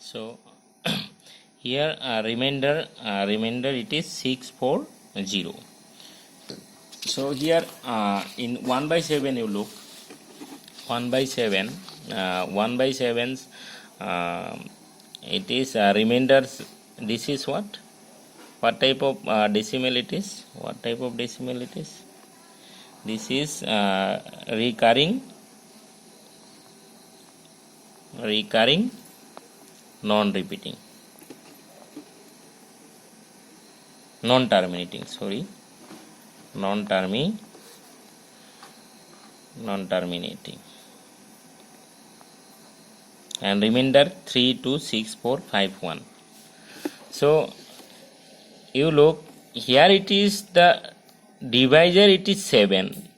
So here remainder it is 640. So here in 1 by 7 you look 1 by 7 1 by 7's it is remainders. This is what type of decimal it is? What type of decimal it is? This is recurring non-repeating non-terminating non-terminating and remainder 3 2 6 4 5 1. So you look here, it is the divisor, it is 7.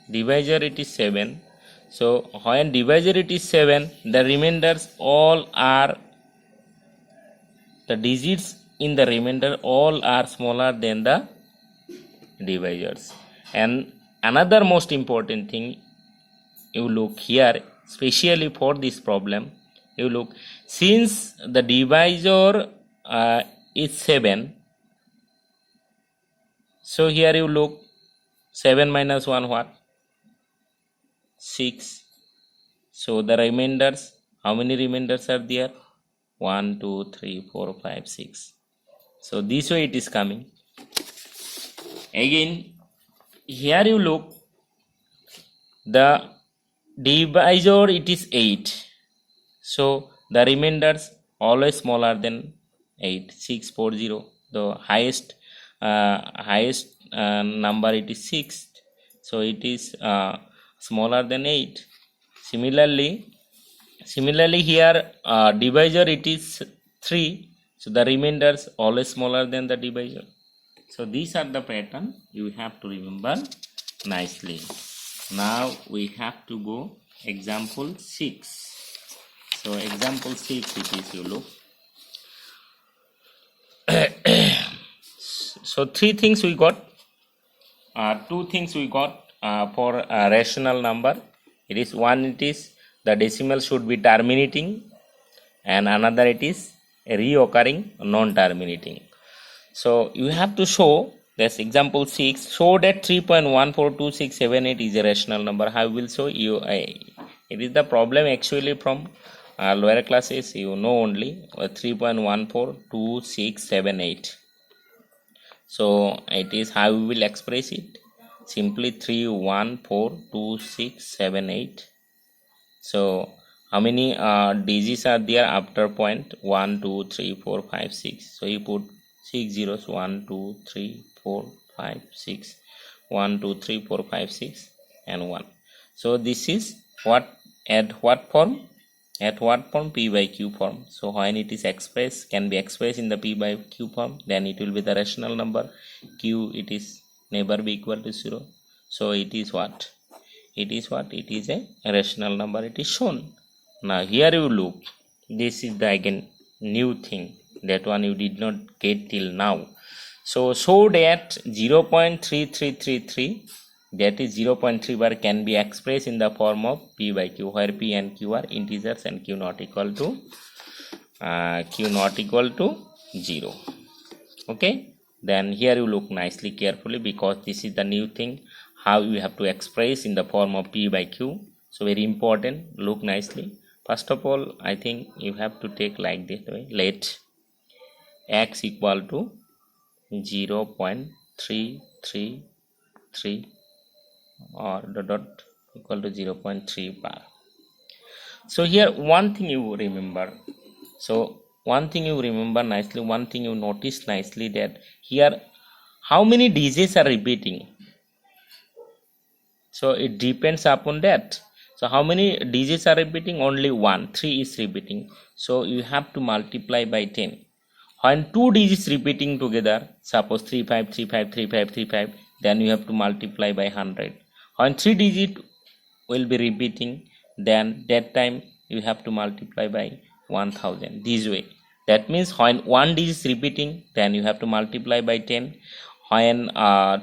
Divisor it is 7. So when divisor it is 7, the remainders all are, the digits in the remainder all are smaller than the divisors. And another most important thing, you look here, especially for this problem, you look, since the divisor is 7, so here you look 7 minus 1 what? 6. So the remainders, how many remainders are there? 1 2 3 4 5 6. So this way it is coming. Again here you look, the divisor it is 8, so the remainders always smaller than 8. 640, the highest number it is 6, so it is smaller than 8. Similarly here divisor it is 3, so the remainders always smaller than the divisor. So these are the pattern you have to remember nicely. Now we have to go example 6. So example 6 it is, you look. So three things we got, two things we got for a rational number. It is one, it is the decimal should be terminating, and another it is reoccurring non-terminating. So you have to show this example 6, show that 3.142678 is a rational number. How will show you? It is the problem actually from lower classes, you know, only 3.142678. So it is how we will express it, simply 3142678. So how many digits are there after point? 1 2 3 4 5 6. So you put 6 zeros, 1 2 3 4 5 6, 1 2 3 4 5 6 and 1. So this is what, at what form? At what form? P by Q form. So when it is expressed, can be expressed in the P by Q form, then it will be the rational number. Q, it is never be equal to 0. So it is what? It is what? It is a rational number, it is shown. Now here you look, this is the again new thing, that one you did not get till now. So show that 0.3333, that is 0.3 bar, can be expressed in the form of P by Q, where P and Q are integers and Q not equal to 0. Okay, then here you look nicely carefully, because this is the new thing, how you have to express in the form of P by Q. So very important, look nicely. First of all, I think you have to take like this way, let x equal to 0.333 or dot equal to 0.3 bar. So here one thing you remember, so one thing you remember nicely, one thing you notice nicely, that here how many digits are repeating. So it depends upon that. So how many digits are repeating? Only 1, 3 is repeating, so you have to multiply by 10. When 2 digits repeating together, suppose 35353535, then you have to multiply by 100. When 3 digit will be repeating, then that time you have to multiply by 1000. This way, that means when 1 digit is repeating, then you have to multiply by 10. When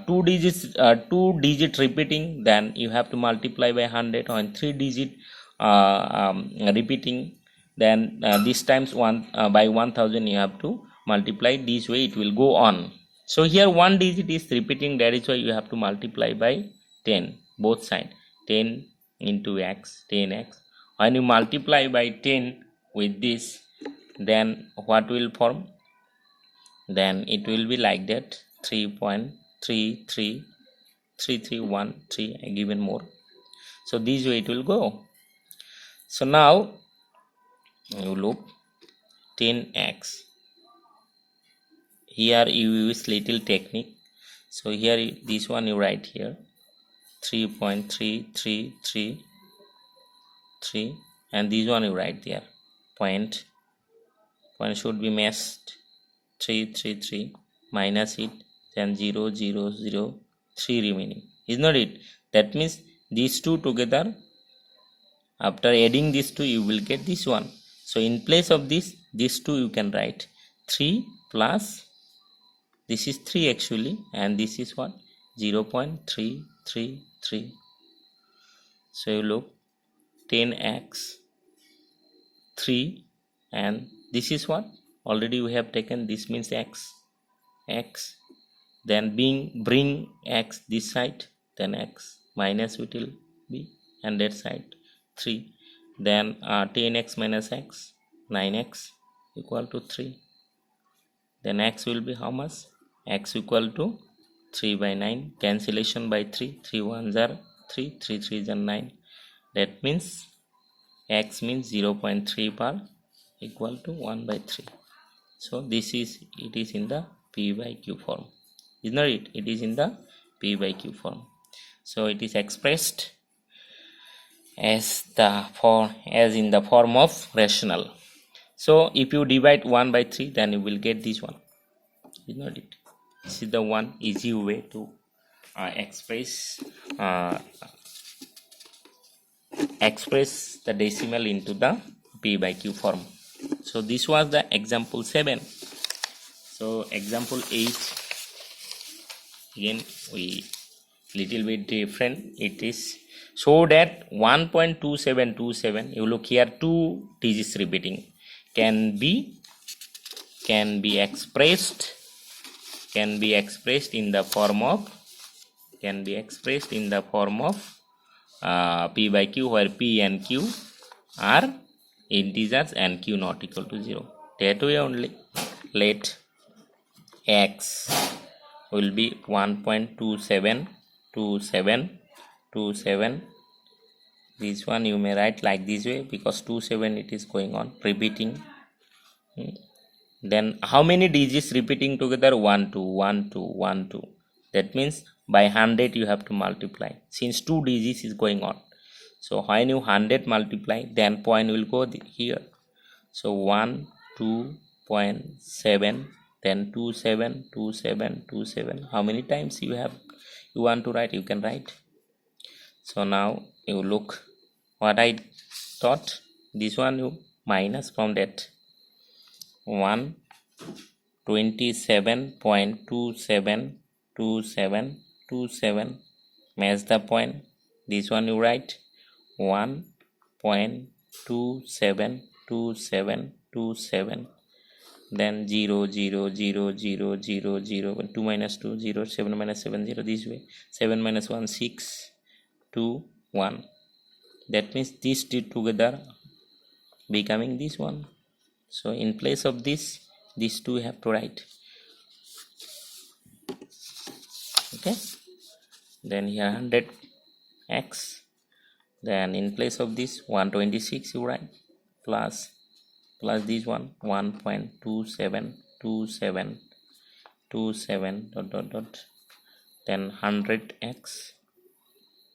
2 digit repeating, then you have to multiply by 100. When 3 digit repeating, then this times 1 by 1000 you have to multiply. This way it will go on. So here one digit is repeating, that is why you have to multiply by 10 both side. 10 into x, 10x. When you multiply by 10 with this, then what will form? Then it will be like that, 3.333313, given more. So this way it will go. So now you look 10x. Here you use little technique. So here this one you write here 3.3333, and this one you write there point should be matched 333 minus it, then 0.003 remaining, is not it? That means these two together, after adding these two you will get this one. So in place of this, these two you can write 3 plus, this is 3 actually, and this is what, 0.333. so you look 10x 3, and this is what already we have taken, this means x, then bring x this side, then x minus it will be, and that side 3, then 10x minus x, 9x equal to 3, then x will be how much? X equal to 3 by 9, cancellation by 3, 3 1s are 3, 3 3s are 9, that means x means 0.3 per equal to 1 by 3. So this is, it is in the p by q form, is not it? It is in the p by q form. So it is expressed as in the form of rational. So if you divide 1 by 3, then you will get this one, is not it? This is the one easy way to express the decimal into the p by q form. So this was the example 7. So example 8, again we little bit different. It is so that 1.2727, you look here, two digits repeating, can be expressed in the form of p by q, where p and q are integers and q not equal to 0. That way only, let x will be 1.272727. This one you may write like this way, because 27 it is going on repeating. Then how many digits repeating together? 1 2 1 2 1 2. That means by 100 you have to multiply, since 2 digits is going on. So when you 100 multiply, then point will go here. So 1 2.7, then 27 27 27. How many times you want to write, you can write. So now you look what I taught, this one you minus from that 127.272727, match the point. This one you write 1.272727, then 0.00000, 2 minus 2 0, 7 minus 7 0, this way 7 minus 1 6 2 1. That means these two together becoming this one. So in place of this, these two have to write. Okay, then here 100x, then in place of this 126 you write, plus this one 1.272727 then 100x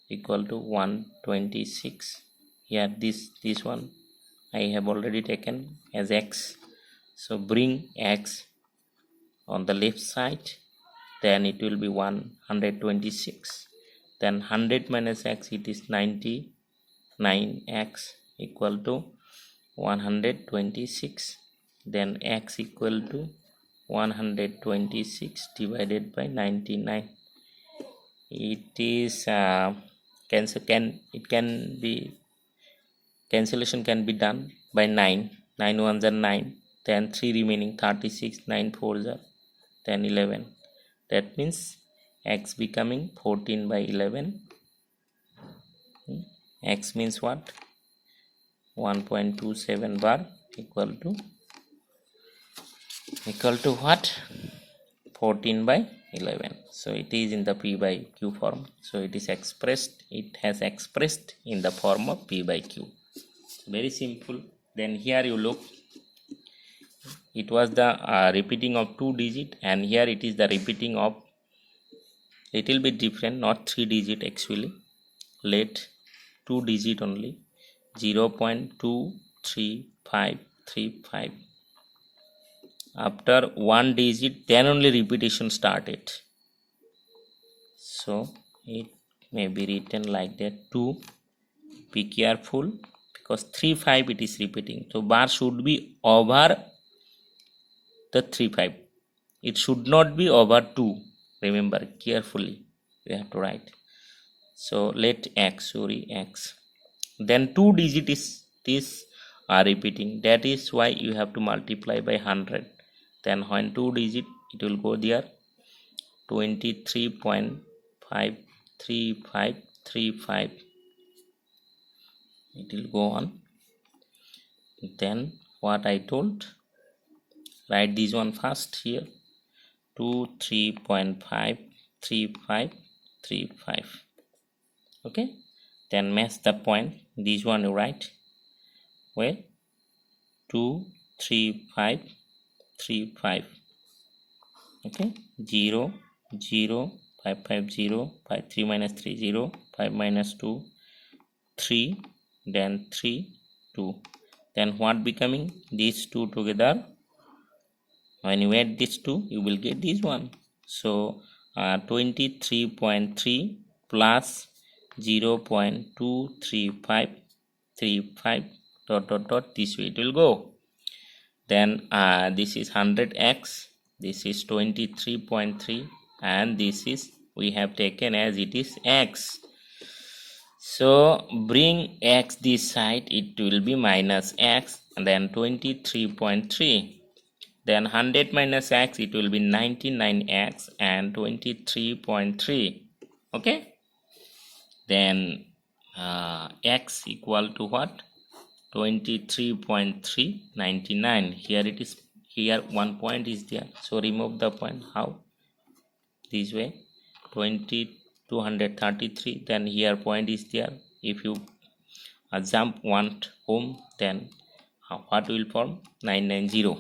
equal to 126. Here this one I have already taken as x, so bring x on the left side, then it will be 126, then 100 minus x, it is 99x equal to 126, then x equal to 126 divided by 99. It is cancellation can be done by 9, 9 ones are 9, then 3 remaining 36, 9 fours are 10, 11. That means x becoming 14 by 11. X means what? 1.27 bar equal to what? 14 by 11. So it is in the P by Q form. So it has expressed in the form of P by Q. Very simple. Then here you look, it was the repeating of 2 digit, and here it is the repeating of little bit different, not 3 digit actually. Let 2 digit only, 0.23535. After 1 digit, then only repetition started. So it may be written like that. 2, be careful, because 35 it is repeating, so bar should be over the 35. It should not be over 2. Remember carefully, you have to write. So let x, then 2 digit is repeating. That is why you have to multiply by 100. Then when 2 digit, it will go there, 23.53535. It will go on. Then what I told, write this one first here, 23.53535. okay, then match the point. This one you write where 23535. okay, 0 0 550 5 3 minus 3 0 5 minus 2 3, then 3 2. Then what becoming? These two together, when you add these two, you will get this one. So 23.3 plus 0.23535 dot this way it will go. Then this is 100x, this is 23.3, and this is we have taken as it is x. So bring x this side, it will be minus x, and then 23.3. Then 100 minus x, it will be 99x and 23.3. okay, then x equal to what? 23.399. Here it is, here 1 point is there, so remove the point. How? This way, 233. Then here point is there. If you jump 1 home, then what will form? 990,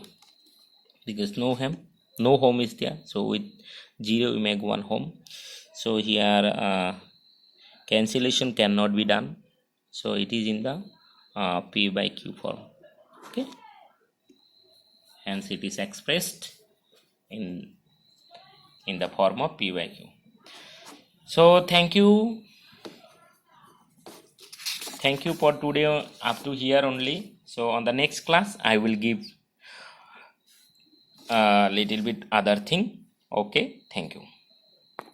because no home is there, so with 0 we make 1 home. So here cancellation cannot be done, so it is in the P by Q form. okay, hence it is expressed in the form of P by Q. So thank you for today, up to here only. So on the next class I will give a little bit other thing. Okay, thank you.